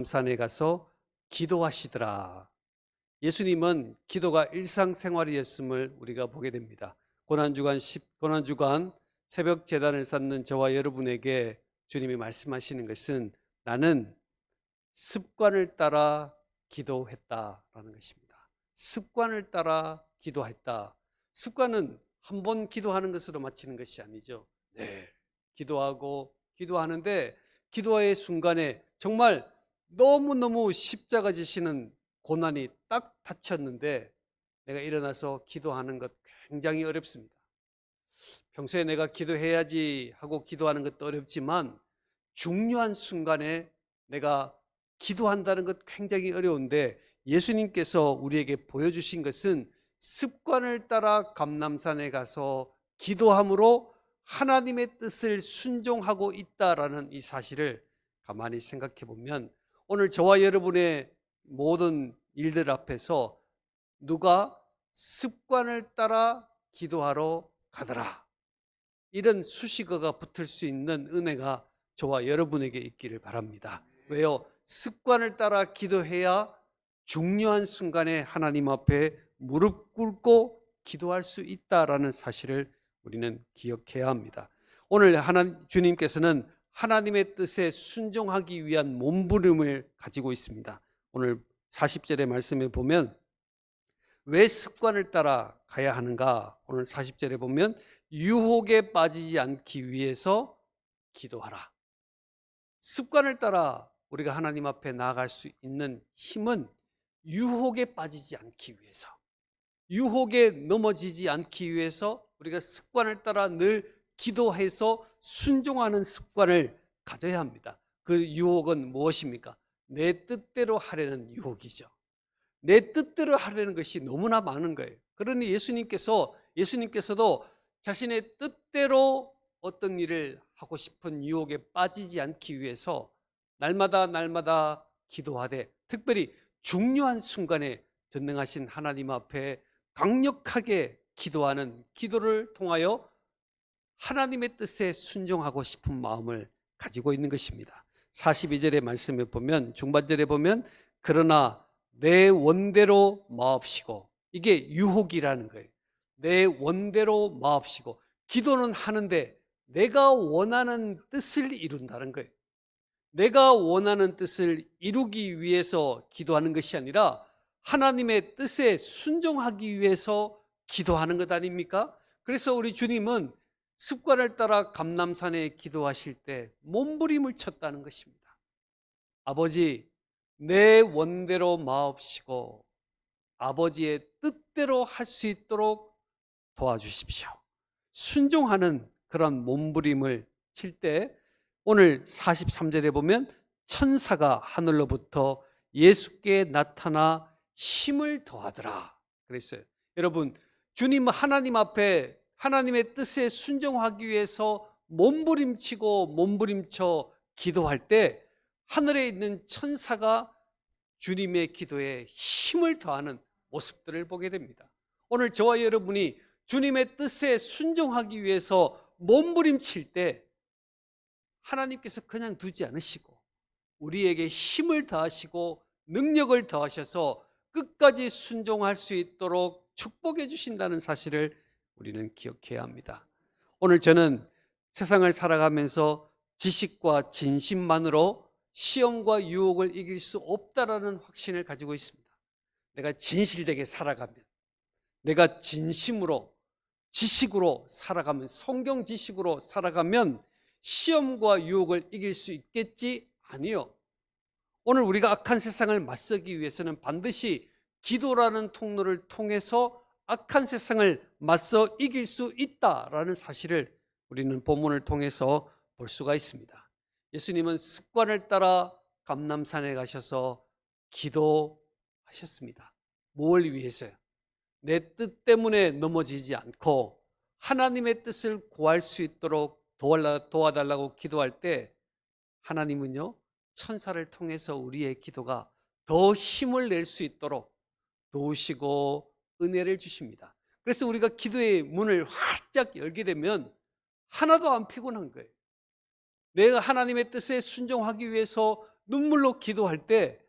산에 가서 기도하시더라. 예수님은 기도가 일상생활이었음을 우리가 보게 됩니다. 고난주간 새벽 제단을 쌓는 저와 여러분에게 주님이 말씀하시는 것은 나는 습관을 따라 기도했다라는 것입니다. 습관을 따라 기도했다. 습관은 한 번 기도하는 것으로 마치는 것이 아니죠. 네. 기도하는데 기도의 순간에 정말 너무너무 십자가 지시는 고난이 딱 닥쳤는데 내가 일어나서 기도하는 것 굉장히 어렵습니다. 평소에 내가 기도해야지 하고 기도하는 것도 어렵지만 중요한 순간에 내가 기도한다는 것 굉장히 어려운데 예수님께서 우리에게 보여주신 것은 습관을 따라 감람산에 가서 기도함으로 하나님의 뜻을 순종하고 있다라는 이 사실을 가만히 생각해 보면 오늘 저와 여러분의 모든 일들 앞에서 누가 습관을 따라 기도하러 가더라, 이런 수식어가 붙을 수 있는 은혜가 저와 여러분에게 있기를 바랍니다. 왜요? 습관을 따라 기도해야 중요한 순간에 하나님 앞에 무릎 꿇고 기도할 수 있다라는 사실을 우리는 기억해야 합니다. 오늘 주님께서는 하나님의 뜻에 순종하기 위한 몸부림을 가지고 있습니다. 오늘 40절의 말씀에 보면 왜 습관을 따라 가야 하는가? 오늘 40절에 보면 유혹에 빠지지 않기 위해서 기도하라. 습관을 따라 우리가 하나님 앞에 나아갈 수 있는 힘은 유혹에 빠지지 않기 위해서, 유혹에 넘어지지 않기 위해서 우리가 습관을 따라 늘 기도해서 순종하는 습관을 가져야 합니다. 그 유혹은 무엇입니까? 내 뜻대로 하려는 유혹이죠. 내 뜻대로 하려는 것이 너무나 많은 거예요. 그러니 예수님께서도 자신의 뜻대로 어떤 일을 하고 싶은 유혹에 빠지지 않기 위해서 날마다 기도하되, 특별히 중요한 순간에 전능하신 하나님 앞에 강력하게 기도하는 기도를 통하여 하나님의 뜻에 순종하고 싶은 마음을 가지고 있는 것입니다. 42절의 말씀에 보면, 중반절에 보면 그러나 내 원대로 마옵시고, 이게 유혹이라는 거예요. 내 원대로 마옵시고, 기도는 하는데 내가 원하는 뜻을 이룬다는 거예요. 내가 원하는 뜻을 이루기 위해서 기도하는 것이 아니라 하나님의 뜻에 순종하기 위해서 기도하는 것 아닙니까? 그래서 우리 주님은 습관을 따라 감람산에 기도하실 때 몸부림을 쳤다는 것입니다. 아버지, 내 원대로 마옵시고 아버지의 뜻대로 할 수 있도록 도와주십시오. 순종하는 그런 몸부림을 칠 때 오늘 43절에 보면 천사가 하늘로부터 예수께 나타나 힘을 더하더라 그랬어요. 여러분, 주님 하나님 앞에 하나님의 뜻에 순종하기 위해서 몸부림쳐 기도할 때 하늘에 있는 천사가 주님의 기도에 힘을 더하는 모습들을 보게 됩니다. 오늘 저와 여러분이 주님의 뜻에 순종하기 위해서 몸부림칠 때 하나님께서 그냥 두지 않으시고 우리에게 힘을 더하시고 능력을 더하셔서 끝까지 순종할 수 있도록 축복해 주신다는 사실을 우리는 기억해야 합니다. 오늘 저는 세상을 살아가면서 지식과 진심만으로 시험과 유혹을 이길 수 없다라는 확신을 가지고 있습니다. 내가 진실되게 살아가면, 내가 진심으로 지식으로 살아가면, 성경 지식으로 살아가면 시험과 유혹을 이길 수 있겠지? 아니요. 오늘 우리가 악한 세상을 맞서기 위해서는 반드시 기도라는 통로를 통해서 악한 세상을 맞서 이길 수 있다라는 사실을 우리는 본문을 통해서 볼 수가 있습니다. 예수님은 습관을 따라 감람산에 가셔서 기도하셨습니다. 뭘 위해서요? 내 뜻 때문에 넘어지지 않고 하나님의 뜻을 구할 수 있도록 도와달라고 기도할 때 하나님은요, 천사를 통해서 우리의 기도가 더 힘을 낼 수 있도록 도우시고 은혜를 주십니다. 그래서 우리가 기도의 문을 활짝 열게 되면 하나도 안 피곤한 거예요. 내가 하나님의 뜻에 순종하기 위해서 눈물로 기도할 때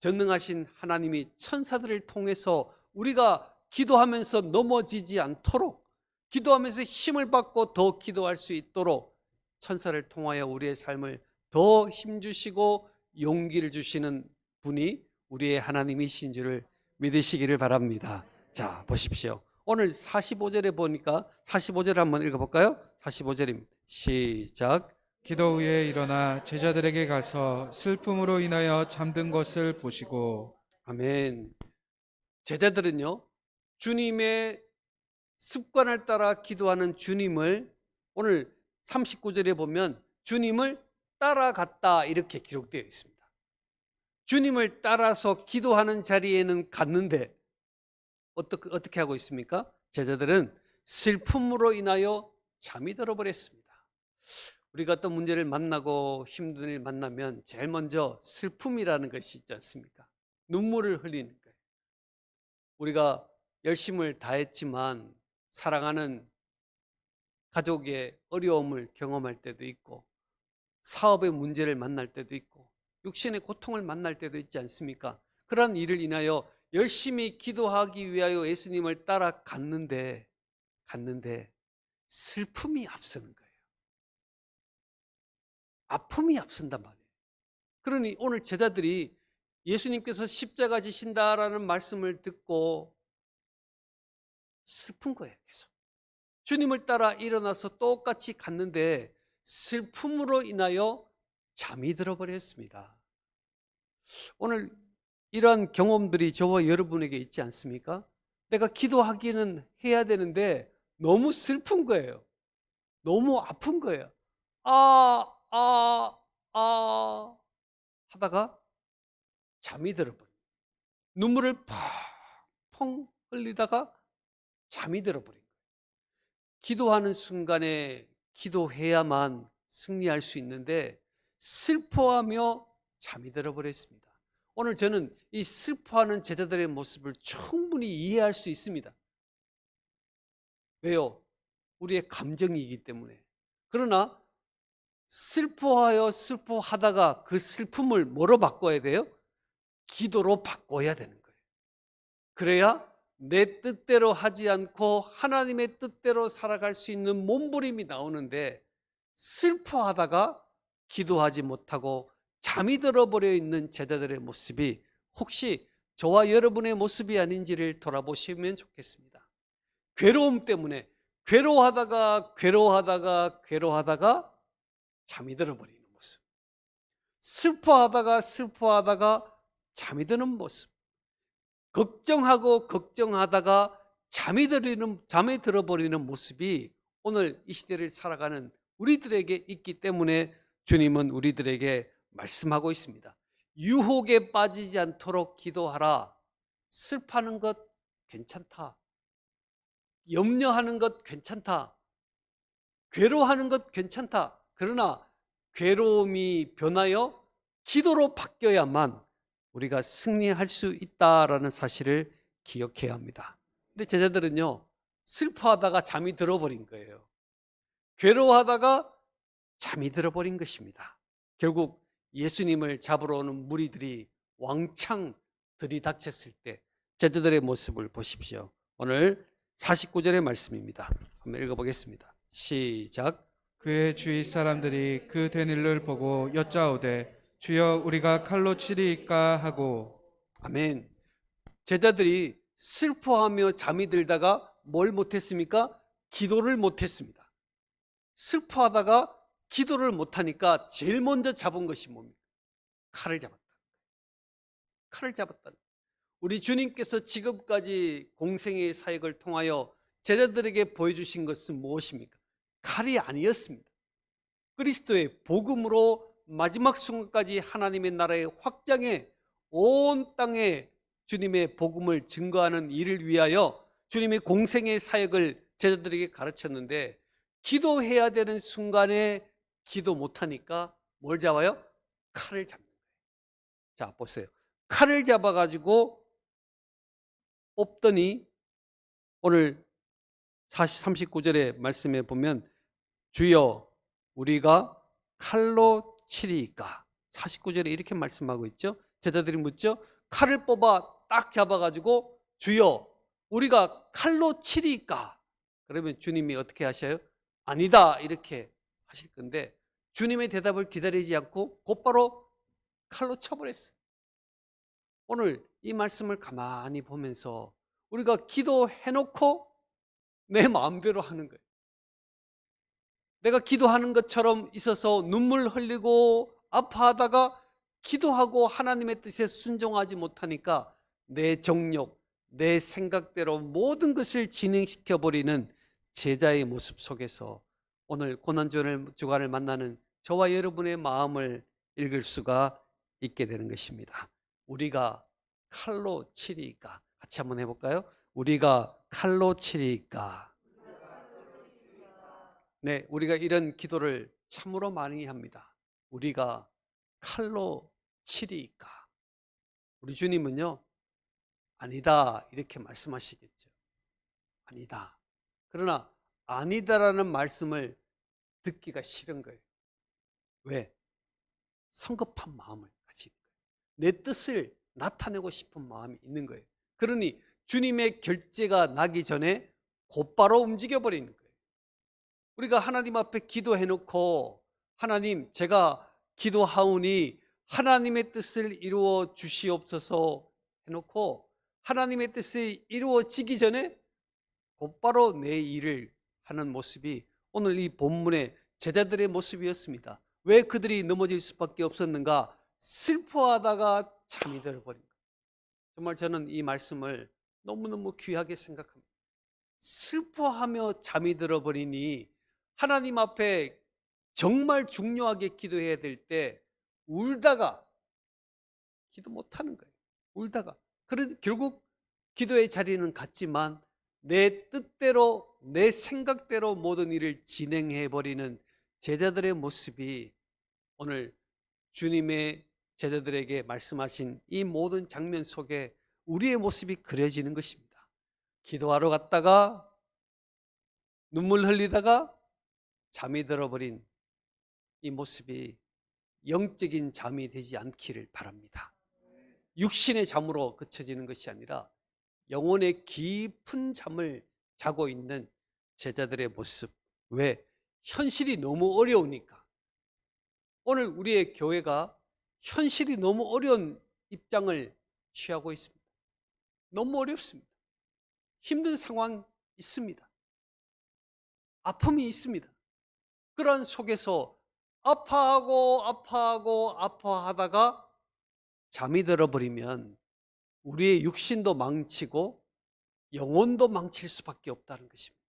전능하신 하나님이 천사들을 통해서 우리가 기도하면서 넘어지지 않도록, 기도하면서 힘을 받고 더 기도할 수 있도록 천사를 통하여 우리의 삶을 더 힘주시고 용기를 주시는 분이 우리의 하나님이신 줄을 믿으시기를 바랍니다. 자, 보십시오. 오늘 45절에 보니까 45절 한번 읽어볼까요? 45절입니다. 시작. 기도 후에 일어나 제자들에게 가서 슬픔으로 인하여 잠든 것을 보시고. 아멘. 제자들은요, 주님의 습관을 따라 기도하는 주님을, 오늘 39절에 보면 주님을 따라갔다 이렇게 기록되어 있습니다. 주님을 따라서 기도하는 자리에는 갔는데 어떻게 하고 있습니까? 제자들은 슬픔으로 인하여 잠이 들어버렸습니다. 우리가 어떤 문제를 만나고 힘든 일 만나면 제일 먼저 슬픔이라는 것이 있지 않습니까? 눈물을 흘리는 거예요. 우리가 열심을 다했지만 사랑하는 가족의 어려움을 경험할 때도 있고, 사업의 문제를 만날 때도 있고, 육신의 고통을 만날 때도 있지 않습니까? 그런 일을 인하여 열심히 기도하기 위하여 예수님을 따라갔는데 슬픔이 앞서는 거예요. 아픔이 앞선단 말이에요. 그러니 오늘 제자들이 예수님께서 십자가 지신다라는 말씀을 듣고 슬픈 거예요. 계속 주님을 따라 일어나서 똑같이 갔는데 슬픔으로 인하여 잠이 들어버렸습니다. 오늘 이러한 경험들이 저와 여러분에게 있지 않습니까? 내가 기도하기는 해야 되는데 너무 슬픈 거예요. 너무 아픈 거예요. 하다가 잠이 들어버려요. 눈물을 펑펑 흘리다가 잠이 들어버린 거예요. 기도하는 순간에 기도해야만 승리할 수 있는데 슬퍼하며 잠이 들어버렸습니다. 오늘 저는 이 슬퍼하는 제자들의 모습을 충분히 이해할 수 있습니다. 왜요? 우리의 감정이기 때문에. 그러나 슬퍼하다가 그 슬픔을 뭐로 바꿔야 돼요? 기도로 바꿔야 되는 거예요. 그래야 내 뜻대로 하지 않고 하나님의 뜻대로 살아갈 수 있는 몸부림이 나오는데, 슬퍼하다가 기도하지 못하고 잠이 들어버려 있는 제자들의 모습이 혹시 저와 여러분의 모습이 아닌지를 돌아보시면 좋겠습니다. 괴로움 때문에 괴로워하다가 잠이 들어버리는 모습, 슬퍼하다가 잠이 드는 모습, 걱정하다가 잠이 들어버리는 모습이 오늘 이 시대를 살아가는 우리들에게 있기 때문에 주님은 우리들에게 말씀하고 있습니다. 유혹에 빠지지 않도록 기도하라. 슬퍼하는 것 괜찮다. 염려하는 것 괜찮다. 괴로워하는 것 괜찮다. 그러나 괴로움이 변하여 기도로 바뀌어야만 우리가 승리할 수 있다라는 사실을 기억해야 합니다. 근데 제자들은요, 슬퍼하다가 잠이 들어버린 거예요. 괴로워하다가 잠이 들어버린 것입니다. 결국 예수님을 잡으러 오는 무리들이 왕창 들이닥쳤을 때 제자들의 모습을 보십시오. 오늘 49절의 말씀입니다. 한번 읽어보겠습니다. 시작. 그의 주위 사람들이 그 된 일을 보고 여짜오되 주여 우리가 칼로 치리이까 하고. 아멘. 제자들이 슬퍼하며 잠이 들다가 뭘 못했습니까? 기도를 못했습니다. 슬퍼하다가 기도를 못하니까 제일 먼저 잡은 것이 뭡니까? 칼을 잡았다. 칼을 잡았다. 우리 주님께서 지금까지 공생의 사역을 통하여 제자들에게 보여주신 것은 무엇입니까? 칼이 아니었습니다. 그리스도의 복음으로 마지막 순간까지 하나님의 나라의 확장에 온 땅에 주님의 복음을 증거하는 일을 위하여 주님의 공생의 사역을 제자들에게 가르쳤는데, 기도해야 되는 순간에 기도 못하니까 뭘 잡아요? 칼을 잡는 거예요. 자, 보세요. 칼을 잡아가지고 뽑더니 오늘 39절의 말씀에 보면 주여 우리가 칼로 치리이까. 49절에 이렇게 말씀하고 있죠. 제자들이 묻죠. 칼을 뽑아 딱 잡아가지고 주여 우리가 칼로 치리까? 그러면 주님이 어떻게 하셔요? 아니다 이렇게 하실 건데 주님의 대답을 기다리지 않고 곧바로 칼로 쳐버렸어요. 오늘 이 말씀을 가만히 보면서 우리가 기도해놓고 내 마음대로 하는 거예요. 내가 기도하는 것처럼 있어서 눈물 흘리고 아파하다가 기도하고 하나님의 뜻에 순종하지 못하니까 내 정욕, 내 생각대로 모든 것을 진행시켜버리는 제자의 모습 속에서 오늘 고난주간을 만나는 저와 여러분의 마음을 읽을 수가 있게 되는 것입니다. 우리가 칼로 치리까? 같이 한번 해볼까요? 우리가 칼로 치리까? 네, 우리가 이런 기도를 참으로 많이 합니다. 우리가 칼로 치리까? 우리 주님은요, 아니다 이렇게 말씀하시겠죠. 아니다. 그러나 아니다라는 말씀을 듣기가 싫은 거예요. 왜? 성급한 마음을 가지는 거예요. 내 뜻을 나타내고 싶은 마음이 있는 거예요. 그러니 주님의 결제가 나기 전에 곧바로 움직여 버리는 거예요. 우리가 하나님 앞에 기도해놓고 하나님 제가 기도하오니 하나님의 뜻을 이루어 주시옵소서 해놓고 하나님의 뜻이 이루어지기 전에 곧바로 내 일을 하는 모습이 오늘 이 본문의 제자들의 모습이었습니다. 왜 그들이 넘어질 수밖에 없었는가? 슬퍼하다가 잠이 들어버린 거예요. 정말 저는 이 말씀을 너무너무 귀하게 생각합니다. 슬퍼하며 잠이 들어버리니 하나님 앞에 정말 중요하게 기도해야 될 때 울다가 기도 못하는 거예요. 울다가. 그래서 결국 기도의 자리는 같지만 내 뜻대로 내 생각대로 모든 일을 진행해버리는 제자들의 모습이 오늘 주님의 제자들에게 말씀하신 이 모든 장면 속에 우리의 모습이 그려지는 것입니다. 기도하러 갔다가 눈물 흘리다가 잠이 들어버린 이 모습이 영적인 잠이 되지 않기를 바랍니다. 육신의 잠으로 그쳐지는 것이 아니라 영혼의 깊은 잠을 자고 있는 제자들의 모습. 왜? 현실이 너무 어려우니까. 오늘 우리의 교회가 현실이 너무 어려운 입장을 취하고 있습니다. 너무 어렵습니다. 힘든 상황 있습니다. 아픔이 있습니다. 그런 속에서 아파하다가 잠이 들어버리면 우리의 육신도 망치고 영혼도 망칠 수밖에 없다는 것입니다.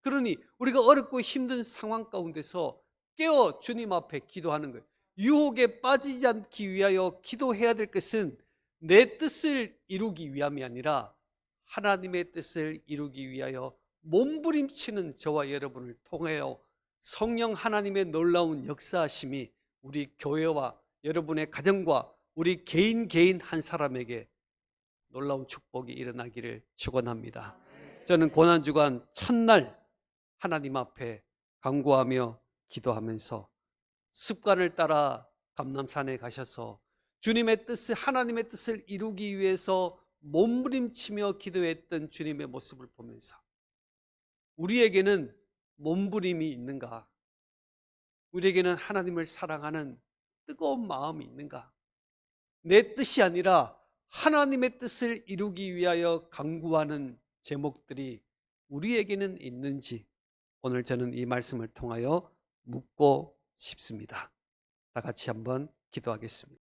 그러니 우리가 어렵고 힘든 상황 가운데서 깨어 주님 앞에 기도하는 거예요. 유혹에 빠지지 않기 위하여 기도해야 될 것은 내 뜻을 이루기 위함이 아니라 하나님의 뜻을 이루기 위하여 몸부림치는 저와 여러분을 통하여 성령 하나님의 놀라운 역사하심이 우리 교회와 여러분의 가정과 우리 개인 한 사람에게 놀라운 축복이 일어나기를 축원합니다. 저는 고난주간 첫날 하나님 앞에 간구하며 기도하면서 습관을 따라 감람산에 가셔서 주님의 뜻을 하나님의 뜻을 이루기 위해서 몸부림치며 기도했던 주님의 모습을 보면서 우리에게는 몸부림이 있는가? 우리에게는 하나님을 사랑하는 뜨거운 마음이 있는가? 내 뜻이 아니라 하나님의 뜻을 이루기 위하여 간구하는 제목들이 우리에게는 있는지 오늘 저는 이 말씀을 통하여 묻고 싶습니다. 다 같이 한번 기도하겠습니다.